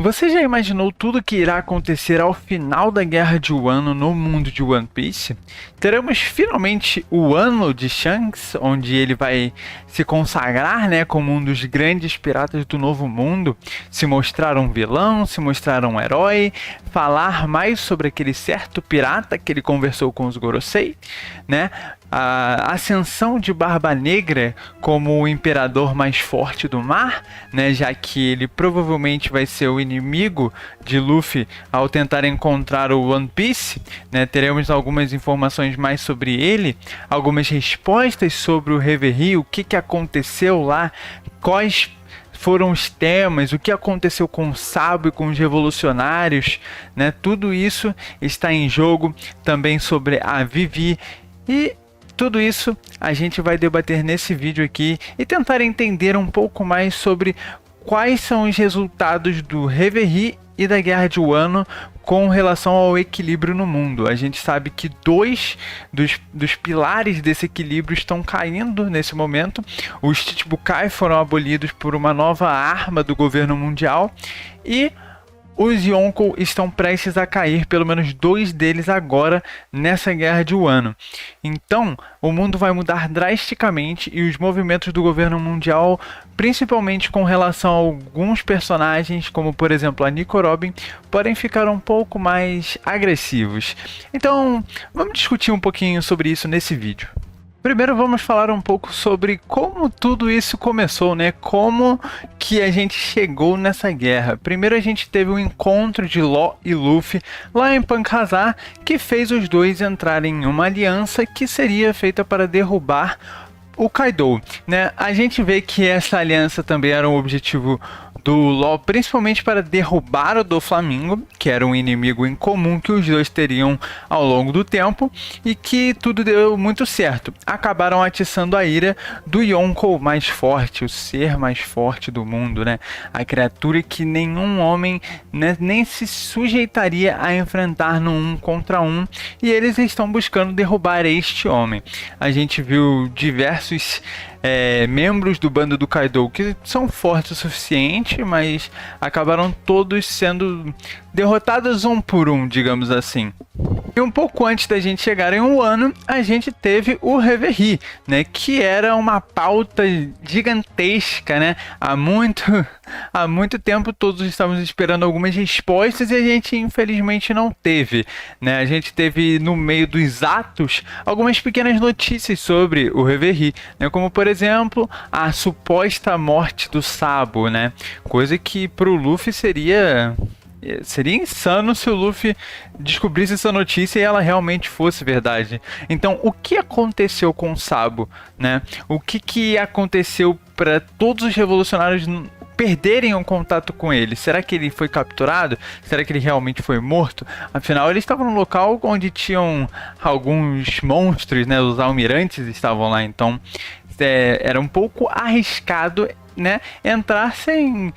Você já imaginou tudo que irá acontecer ao final da Guerra de Wano no mundo de One Piece? Teremos finalmente o ano de Shanks, onde ele vai se consagrar, né, como um dos grandes piratas do Novo Mundo, se mostrar um vilão, se mostrar um herói, falar mais sobre aquele certo pirata que ele conversou com os Gorosei, né? A ascensão de Barba Negra como o imperador mais forte do mar, né, já que ele provavelmente vai ser o inimigo de Luffy ao tentar encontrar o One Piece, né, teremos algumas informações mais sobre ele, algumas respostas sobre o Reverie, o que aconteceu lá, quais foram os temas, o que aconteceu com o Sabo e com os revolucionários, né, tudo isso está em jogo, também sobre a Vivi e tudo isso a gente vai debater nesse vídeo aqui e tentar entender um pouco mais sobre quais são os resultados do Reverie e da Guerra de Wano com relação ao equilíbrio no mundo. A gente sabe que dois dos pilares desse equilíbrio estão caindo nesse momento. Os Chichibukai foram abolidos por uma nova arma do governo mundial e os Yonkou estão prestes a cair, pelo menos dois deles agora, nessa Guerra de Wano. Então, o mundo vai mudar drasticamente e os movimentos do governo mundial, principalmente com relação a alguns personagens, como por exemplo a Nico Robin, podem ficar um pouco mais agressivos. Então, vamos discutir um pouquinho sobre isso nesse vídeo. Primeiro vamos falar um pouco sobre como tudo isso começou, né? Como que a gente chegou nessa guerra. Primeiro a gente teve um encontro de Law e Luffy lá em Pankazar, que fez os dois entrarem em uma aliança que seria feita para derrubar o Kaido, né? A gente vê que essa aliança também era um objetivo do Law, principalmente para derrubar o Doflamingo, que era um inimigo em comum que os dois teriam ao longo do tempo, e que tudo deu muito certo. Acabaram atiçando a ira do Yonkou mais forte, o ser mais forte do mundo, né? A criatura que nenhum homem, né, nem se sujeitaria a enfrentar no 1 contra 1, e eles estão buscando derrubar este homem. A gente viu diversos membros do bando do Kaido que são fortes o suficiente, mas acabaram todos sendo derrotados um por um, digamos assim. E um pouco antes da gente chegar em Wano, a gente teve o Reverie, né, que era uma pauta gigantesca, né? Há muito tempo todos estávamos esperando algumas respostas e a gente infelizmente não teve, né? A gente teve no meio dos atos algumas pequenas notícias sobre o Reverie, né, como por exemplo a suposta morte do Sabo, né? Coisa que pro Luffy seria insano se o Luffy descobrisse essa notícia e ela realmente fosse verdade. Então, o que aconteceu com o Sabo, né? O que aconteceu para todos os revolucionários perderem o contato com ele? Será que ele foi capturado? Será que ele realmente foi morto? Afinal, eles estavam num local onde tinham alguns monstros, né? Os almirantes estavam lá, então era um pouco arriscado, né, entrar sem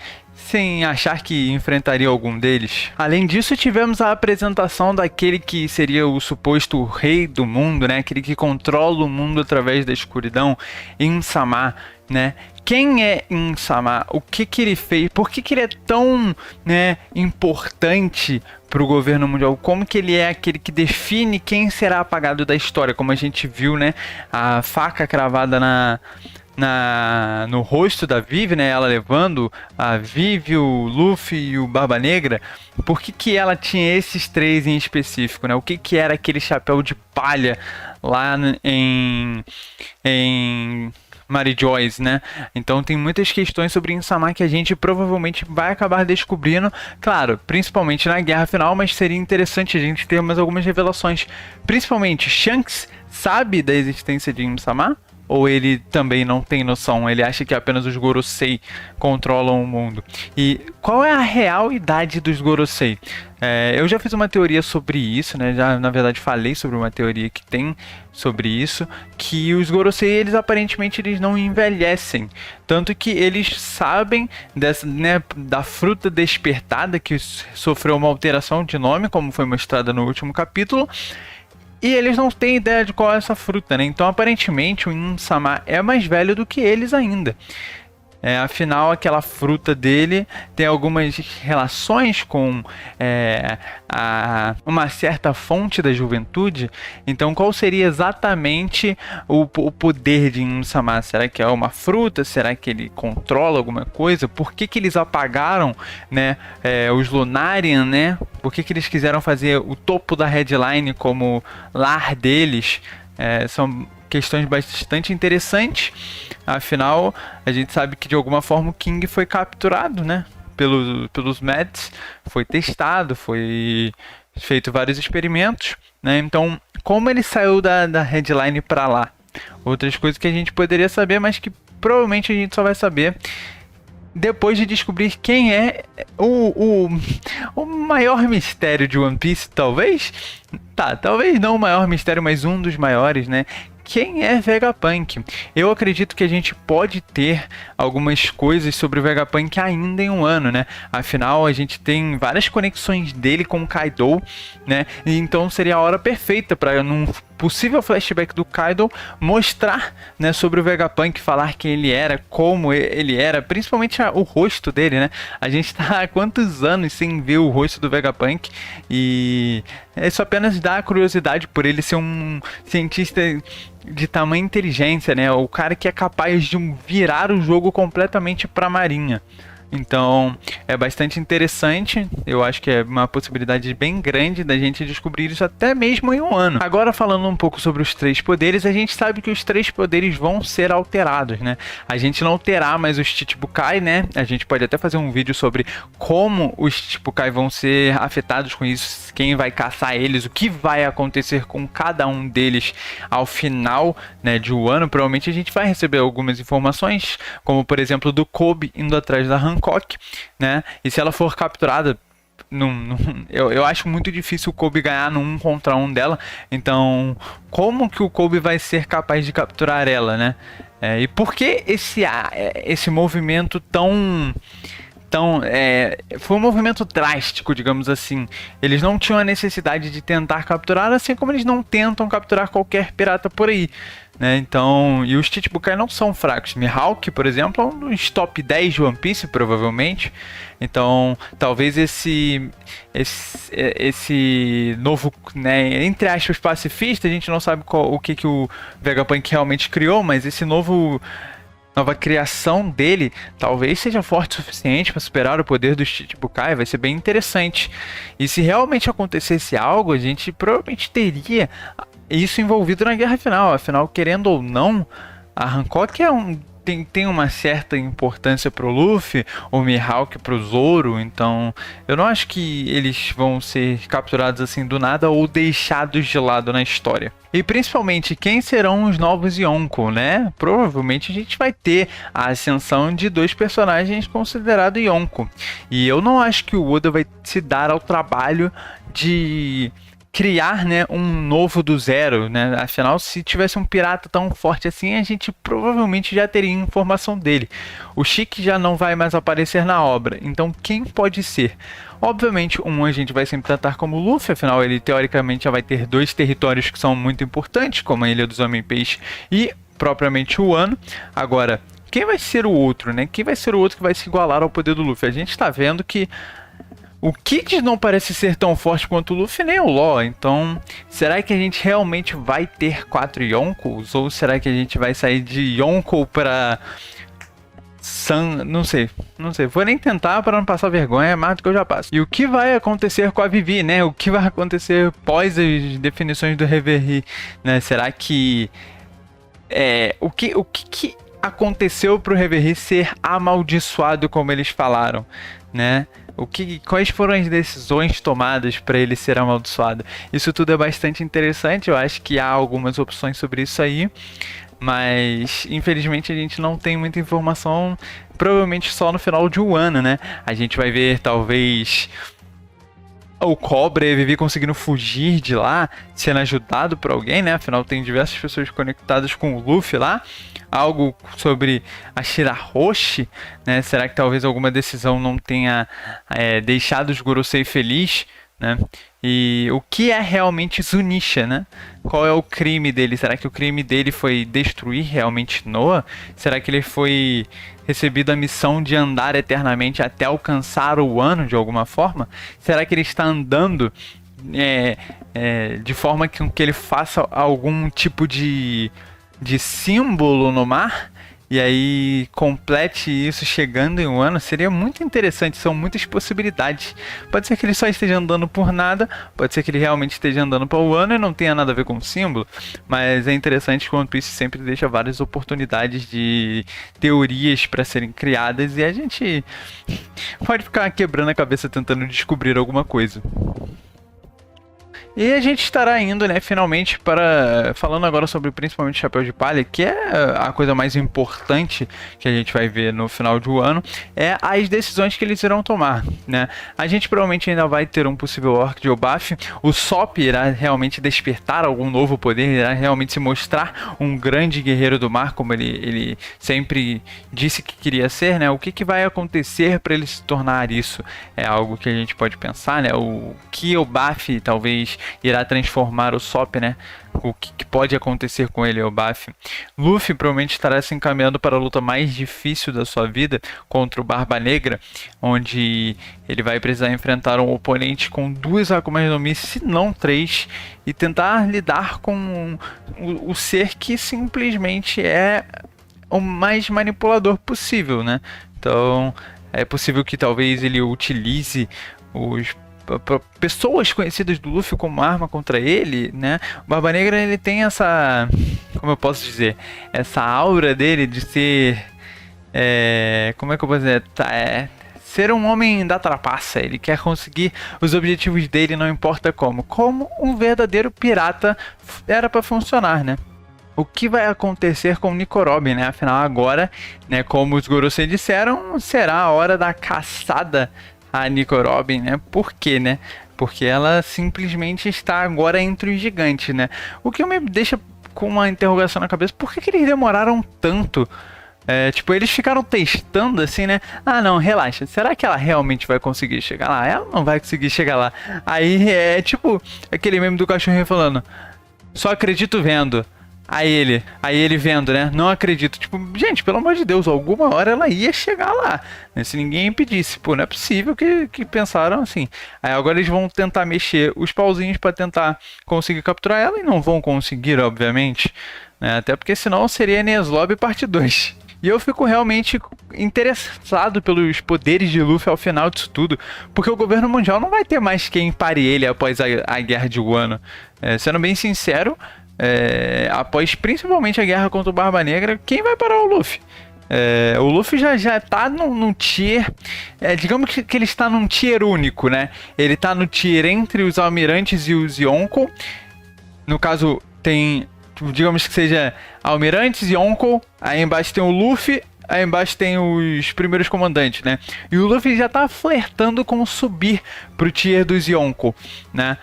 achar que enfrentaria algum deles. Além disso, tivemos a apresentação daquele que seria o suposto rei do mundo, né? Aquele que controla o mundo através da escuridão, In-sama, né? Quem é In-sama? O que ele fez? Por que ele é tão, né, importante para o governo mundial? Como que ele é aquele que define quem será apagado da história? Como a gente viu, né? A faca cravada no rosto da Vivi, né? Ela levando a Vivi, o Luffy e o Barba Negra. Por que ela tinha esses três em específico, né? O que era aquele chapéu de palha lá em Mary Joyce, né? Então tem muitas questões sobre In-sama que a gente provavelmente vai acabar descobrindo, claro, principalmente na guerra final, mas seria interessante a gente ter mais algumas revelações. Principalmente, Shanks sabe da existência de In-sama? Ou ele também não tem noção? Ele acha que apenas os Gorosei controlam o mundo? E qual é a real idade dos Gorosei? Eu já fiz uma teoria sobre isso, né? Já, na verdade, falei sobre uma teoria que tem sobre isso, que os Gorosei, eles aparentemente não envelhecem. Tanto que eles sabem dessa, né, da fruta despertada, que sofreu uma alteração de nome, como foi mostrada no último capítulo. E eles não têm ideia de qual é essa fruta, né? Então, aparentemente, o In-sama é mais velho do que eles ainda. Afinal, aquela fruta dele tem algumas relações com uma certa fonte da juventude. Então, qual seria exatamente o poder de Insama? Será que é uma fruta? Será que ele controla alguma coisa? Por que eles apagaram, né, os Lunarian, né? Por que eles quiseram fazer o topo da headline como lar deles? São questões bastante interessantes. Afinal, a gente sabe que de alguma forma o King foi capturado, né, pelos Mets, foi testado, foi feito vários experimentos, né? Então, como ele saiu da headline para lá? Outras coisas que a gente poderia saber, mas que provavelmente a gente só vai saber depois de descobrir quem é o maior mistério de One Piece, talvez? Talvez não o maior mistério, mas um dos maiores, né? Quem é Vegapunk? Eu acredito que a gente pode ter algumas coisas sobre o Vegapunk ainda em um ano, né? Afinal, a gente tem várias conexões dele com o Kaido, né? E então seria a hora perfeita para, num possível flashback do Kaido, mostrar, né, sobre o Vegapunk, falar quem ele era, como ele era, principalmente o rosto dele, né? A gente tá há quantos anos sem ver o rosto do Vegapunk e isso apenas dá curiosidade por ele ser um cientista de tamanha inteligência, né? O cara que é capaz de virar o jogo completamente para a marinha. Então, é bastante interessante. Eu acho que é uma possibilidade bem grande da gente descobrir isso até mesmo em um ano. Agora, falando um pouco sobre os 3 poderes, a gente sabe que os 3 poderes vão ser alterados, né? A gente não terá mais os Chichibukai, né? A gente pode até fazer um vídeo sobre como os Chichibukai vão ser afetados com isso, quem vai caçar eles, o que vai acontecer com cada um deles ao final, né, de um ano. Provavelmente a gente vai receber algumas informações, como por exemplo do Kobe indo atrás da Hancock, né? E se ela for capturada, eu acho muito difícil o Kobe ganhar no 1 contra 1 dela. Então, como que o Kobe vai ser capaz de capturar ela, né? E por que esse movimento foi um movimento drástico, digamos assim. Eles não tinham a necessidade de tentar capturar, assim como eles não tentam capturar qualquer pirata por aí, né? Então, e os Chichibukai não são fracos. Mihawk, por exemplo, é um dos top 10 de One Piece, provavelmente. Então, talvez esse novo, né, entre aspas, pacifista, a gente não sabe o que o Vegapunk realmente criou, mas esse nova criação dele talvez seja forte o suficiente para superar o poder dos Chichibukai. Vai ser bem interessante. E se realmente acontecesse algo, a gente provavelmente teria isso envolvido na guerra final. Afinal, querendo ou não, a Hancock tem uma certa importância pro Luffy, o Mihawk pro Zoro, então eu não acho que eles vão ser capturados assim do nada ou deixados de lado na história. E principalmente, quem serão os novos Yonko, né? Provavelmente a gente vai ter a ascensão de 2 personagens considerados Yonko. E eu não acho que o Oda vai se dar ao trabalho de criar, né, um novo do zero, né? Afinal, se tivesse um pirata tão forte assim, a gente provavelmente já teria informação dele. O Chique já não vai mais aparecer na obra, então quem pode ser? Obviamente, a gente vai sempre tratar como Luffy, afinal ele teoricamente já vai ter 2 territórios que são muito importantes, como a Ilha dos Homem-Peixe e propriamente o Wano. Agora, quem vai ser o outro, né? Quem vai ser o outro que vai se igualar ao poder do Luffy? A gente está vendo que o Kid não parece ser tão forte quanto o Luffy, nem o Law. Então, será que a gente realmente vai ter 4 Yonkos? Ou será que a gente vai sair de Yonko para Não sei. Vou nem tentar para não passar vergonha, mais do que eu já passo. E o que vai acontecer com a Vivi, né? O que vai acontecer pós as definições do Reverie, né? Será que o que aconteceu pro Reverie ser amaldiçoado como eles falaram, né? Quais foram as decisões tomadas para ele ser amaldiçoado? Isso tudo é bastante interessante. Eu acho que há algumas opções sobre isso aí, mas infelizmente a gente não tem muita informação. Provavelmente só no final de um ano, né? A gente vai ver talvez o Cobra e a Vivi conseguindo fugir de lá, sendo ajudado por alguém, né? Afinal, tem diversas pessoas conectadas com o Luffy lá. Algo sobre a Shirahoshi, né? Será que talvez alguma decisão não tenha deixado os Gorosei feliz, né? E o que é realmente Zunisha, né? Qual é o crime dele? Será que o crime dele foi destruir realmente Noah? Será que ele foi recebido a missão de andar eternamente até alcançar o ano de alguma forma? Será que ele está andando de forma que ele faça algum tipo de símbolo no mar? E aí complete isso chegando em um ano? Seria muito interessante, são muitas possibilidades. Pode ser que ele só esteja andando por nada, pode ser que ele realmente esteja andando para o ano e não tenha nada a ver com o símbolo, mas é interessante que o One Piece sempre deixa várias oportunidades de teorias para serem criadas e a gente pode ficar quebrando a cabeça tentando descobrir alguma coisa. E a gente estará indo, né, finalmente falando agora sobre principalmente o Chapéu de Palha, que é a coisa mais importante que a gente vai ver no final do ano, é as decisões que eles irão tomar, né? A gente provavelmente ainda vai ter um possível arco de Elbaf, o Sop irá realmente despertar algum novo poder, irá realmente se mostrar um grande guerreiro do mar, como ele sempre disse que queria ser, né? O que vai acontecer para ele se tornar isso? É algo que a gente pode pensar, né? O que Elbaf talvez irá transformar o Sop, né? O que pode acontecer com ele, o Elbaf. Luffy provavelmente estará se encaminhando para a luta mais difícil da sua vida contra o Barba Negra, onde ele vai precisar enfrentar um oponente com 2 Akumas no Mi, se não 3, e tentar lidar com o ser que simplesmente é o mais manipulador possível, né? Então é possível que talvez ele utilize pessoas conhecidas do Luffy como arma contra ele, né? O Barba Negra, ele tem essa, como eu posso dizer, essa aura dele de ser, como é que eu posso dizer, ser um homem da trapaça. Ele quer conseguir os objetivos dele, não importa como um verdadeiro pirata era para funcionar, né? O que vai acontecer com Nico Robin, né? Afinal, agora, né, como os Gorosei disseram, será a hora da caçada a Nico Robin, né? Por quê, né? Porque ela simplesmente está agora entre os gigantes, né? O que me deixa com uma interrogação na cabeça, por que eles demoraram tanto? Tipo, eles ficaram testando assim, né? Ah, não, relaxa. Será que ela realmente vai conseguir chegar lá? Ela não vai conseguir chegar lá. Aí é tipo aquele meme do cachorrinho falando: só acredito vendo. Aí ele vendo, né? Não acredito. Tipo, gente, pelo amor de Deus, alguma hora ela ia chegar lá, né? Se ninguém impedisse. Pô, não é possível que pensaram assim. Aí agora eles vão tentar mexer os pauzinhos para tentar conseguir capturar ela e não vão conseguir, obviamente, né? Até porque senão seria Enies Lobby parte 2. E eu fico realmente interessado pelos poderes de Luffy ao final disso tudo, porque o governo mundial não vai ter mais quem pare ele após a guerra de Wano. Sendo bem sincero, após principalmente a guerra contra o Barba Negra, quem vai parar o Luffy? O Luffy já tá num tier, digamos que ele está num tier único, né? Ele tá no tier entre os almirantes e os Yonko. No caso, tem, digamos que seja almirantes e Yonko, aí embaixo tem o Luffy, aí embaixo tem os primeiros comandantes, né? E o Luffy já tá flertando com subir pro tier dos Yonko, né?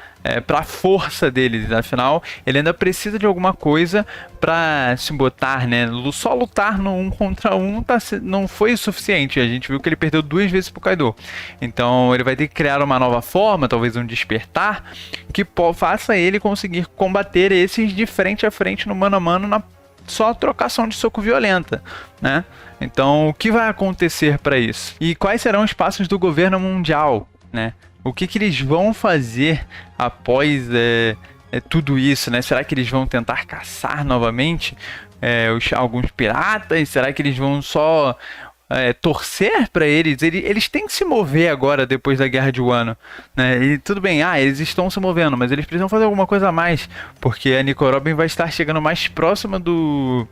Pra força deles, afinal, ele ainda precisa de alguma coisa pra se botar, né? Só lutar no 1 contra 1 não foi o suficiente. A gente viu que ele perdeu 2 vezes pro Kaido. Então ele vai ter que criar uma nova forma, talvez um despertar, que faça ele conseguir combater esses de frente a frente no mano a mano na só trocação de soco violenta, né? Então, o que vai acontecer para isso? E quais serão os passos do governo mundial, né? O que eles vão fazer após tudo isso, né? Será que eles vão tentar caçar novamente alguns piratas? Será que eles vão só torcer para eles? Eles têm que se mover agora depois da guerra de Wano, né? E tudo bem, eles estão se movendo, mas eles precisam fazer alguma coisa a mais, porque a Nico Robin vai estar chegando mais próxima do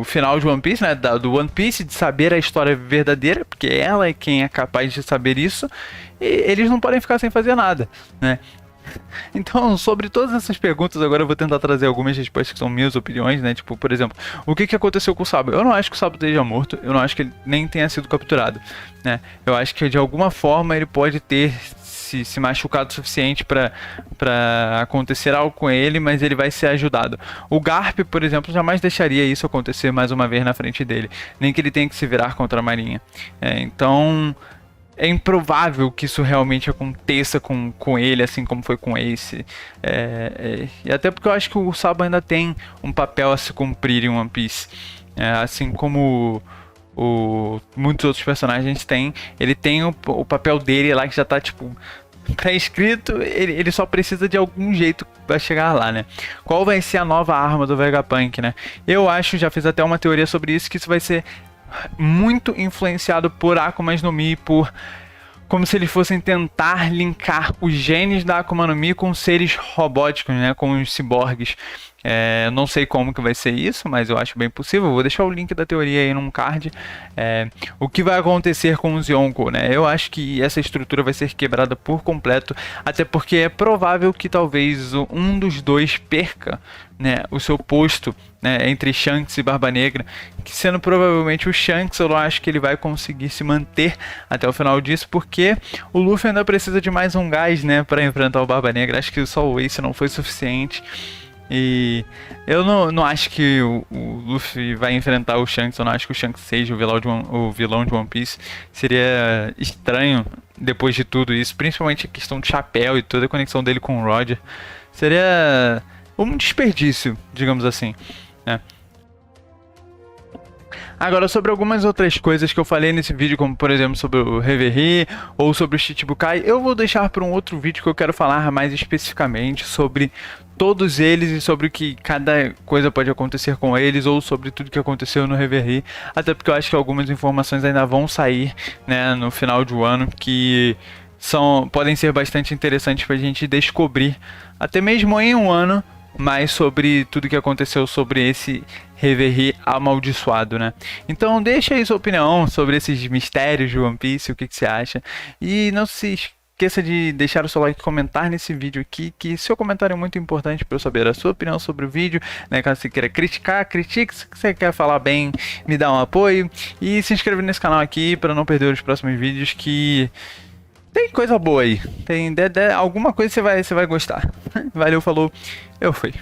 final de One Piece, né? Do One Piece, de saber a história verdadeira, porque ela é quem é capaz de saber isso, e eles não podem ficar sem fazer nada, né? Então, sobre todas essas perguntas, agora eu vou tentar trazer algumas respostas que são minhas opiniões, né? Tipo, por exemplo, o que aconteceu com o Sabo? Eu não acho que o Sabo esteja morto, eu não acho que ele nem tenha sido capturado, né? Eu acho que de alguma forma ele pode ter se machucado o suficiente para acontecer algo com ele, mas ele vai ser ajudado. O Garp, por exemplo, jamais deixaria isso acontecer mais uma vez na frente dele, nem que ele tenha que se virar contra a Marinha. Então, é improvável que isso realmente aconteça com ele, assim como foi com Ace. E até porque eu acho que o Sabo ainda tem um papel a se cumprir em One Piece. Assim como muitos outros personagens têm. Ele tem o papel dele lá que já tá, tipo, pré-escrito. Ele só precisa de algum jeito pra chegar lá, né? Qual vai ser a nova arma do Vegapunk, né? Eu acho, já fiz até uma teoria sobre isso, que isso vai ser muito influenciado por Akumas no Mi, como se eles fossem tentar linkar os genes da Akuma no Mi com seres robóticos, né, com os ciborgues. Não sei como que vai ser isso, mas eu acho bem possível. Vou deixar o link da teoria aí num card. O que vai acontecer com os Yonko, né? Eu acho que essa estrutura vai ser quebrada por completo, até porque é provável que talvez um dos dois perca, né, o seu posto, né, entre Shanks e Barba Negra, que sendo provavelmente o Shanks, eu não acho que ele vai conseguir se manter até o final disso, porque o Luffy ainda precisa de mais um gás, né, para enfrentar o Barba Negra. Acho que só o Ace não foi suficiente. E eu não acho que o Luffy vai enfrentar o Shanks. Eu não acho que o Shanks seja o vilão de One Piece. Seria estranho depois de tudo isso, principalmente a questão do chapéu e toda a conexão dele com o Roger. Seria um desperdício, digamos assim, né? Agora, sobre algumas outras coisas que eu falei nesse vídeo, como por exemplo sobre o Reverie ou sobre o Shichibukai, eu vou deixar para um outro vídeo que eu quero falar mais especificamente sobre todos eles e sobre o que cada coisa pode acontecer com eles, ou sobre tudo que aconteceu no Reverie, até porque eu acho que algumas informações ainda vão sair, né, no final do ano, que podem ser bastante interessantes para a gente descobrir, até mesmo em um ano, mais sobre tudo que aconteceu sobre esse Reverie amaldiçoado, né? Então deixa aí sua opinião sobre esses mistérios de One Piece, o que você acha. E não se esqueça de deixar o seu like e comentar nesse vídeo aqui, que seu comentário é muito importante para eu saber a sua opinião sobre o vídeo, né? Caso você queira criticar, critique. Se você quer falar bem, me dá um apoio. E se inscreve nesse canal aqui para não perder os próximos vídeos, que tem coisa boa aí. Tem alguma coisa você vai gostar. Valeu, falou, eu fui.